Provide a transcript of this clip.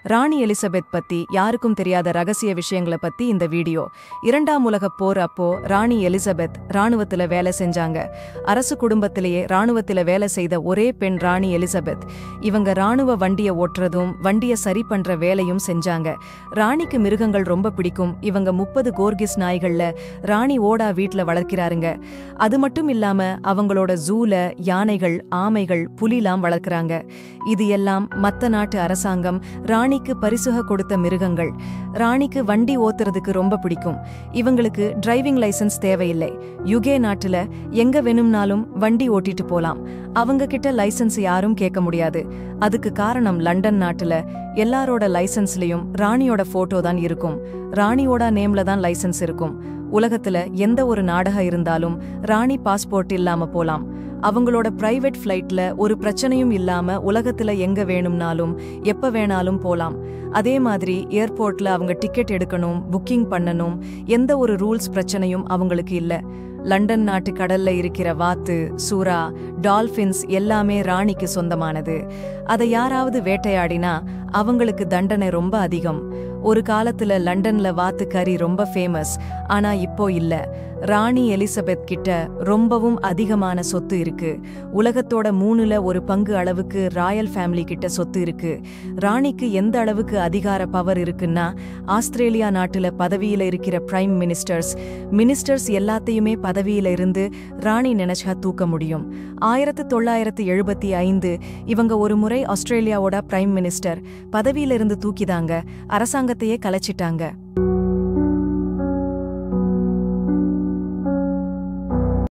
ராணி Elizabeth பத்தி யாருக்கும் தெரியாத ரகசிய விஷயங்களை பத்தி இந்த வீடியோ. இரண்டாம் உலகப் போர் அப்போ ராணி எலிசபெத் ராணுவத்துல வேலை செஞ்சாங்க. அரசு குடும்பத்திலேயே ராணுவத்துல வேலை செய்த ஒரே பெண் ராணி எலிசபெத். இவங்க ராணுவ வண்டியை ஓட்டுறதும் வண்டியை சரி பண்ற வேலையும் செஞ்சாங்க. ராணிக்கு மிருகங்கள் ரொம்ப பிடிக்கும். இவங்க 30 கோர்கிஸ் நாய்கள்ல ராணி ஓடா வீட்ல வளர்க்கிறாருங்க. அது மட்டும் இல்லாம அவங்களோட ஜூல யானைகள், ஆமைகள், புலிலாம் வளர்க்கறாங்க. இது எல்லாம் மத்த நாட்டு அரசாங்கம் ராணிக்கு பரிசுக கொடுத்த மிருகங்கள். ராணிக்கு வண்டி ஓத்துறதுக்கு ரொம்ப பிடிக்கும். இவங்களுக்கு டிரைவிங் லைசன்ஸ் தேவையில்லை. யுகே நாட்டுல எங்க வேணும்னாலும் வண்டி ஓட்டிட்டு போலாம். அவங்க கிட்ட லைசன்ஸ் யாரும் கேட்க முடியாது. அதுக்கு காரணம் லண்டன் நாட்டுல எல்லாரோட லைசன்ஸ்லயும் ராணியோட போட்டோ தான் இருக்கும். ராணியோட நேம்ல தான் லைசன்ஸ் இருக்கும். உலகத்துல எந்த ஒரு நாடகம் இருந்தாலும் ராணி பாஸ்போர்ட் இல்லாம போலாம். அவங்களோட பிரைவேட் ஃப்ளைட்ல ஒரு பிரச்சனையும் இல்லாம உலகத்துல எங்க வேணும்னாலும் எப்ப வேணாலும் போலாம். அதே மாதிரி ஏர்போர்ட்ல அவங்க டிக்கெட் எடுக்கணும், புக்கிங் பண்ணணும், எந்த ஒரு ரூல்ஸ் பிரச்சனையும் அவங்களுக்கு இல்ல. லண்டன் நாட்டு கடல்ல இருக்கிற வாத்து, சுறா, டால்பின்ஸ் எல்லாமே ராணிக்கு சொந்தமானது. அதை யாராவது வேட்டையாடினா அவங்களுக்கு தண்டனை ரொம்ப அதிகம். ஒரு காலத்துல லண்டன்ல வாத்து கறி ரொம்ப ஃபேமஸ். ஆனா இப்போ இல்ல. ராணி எலிசபெத் கிட்ட ரொம்பவும் அதிகமான சொத்து இருக்கு. உலகத்தோட 1/3 அளவுக்கு ராயல் ஃபேமிலி கிட்ட சொத்து இருக்கு. ராணிக்கு எந்த அளவுக்கு அதிகார பவர் இருக்குன்னா, ஆஸ்திரேலியா நாட்டுல பதவியில இருக்கிற பிரைம் மினிஸ்டர்ஸ் எல்லாத்தையுமே பதவியில இருந்து ராணி நினைச்சா தூக்க முடியும். 1975 இவங்க ஒரு முறை ஆஸ்திரேலியாவோட பிரைம் மினிஸ்டர் பதவியிலிருந்து தூக்கிதாங்க. அரசாங்கத்தையே கலைச்சிட்டாங்க.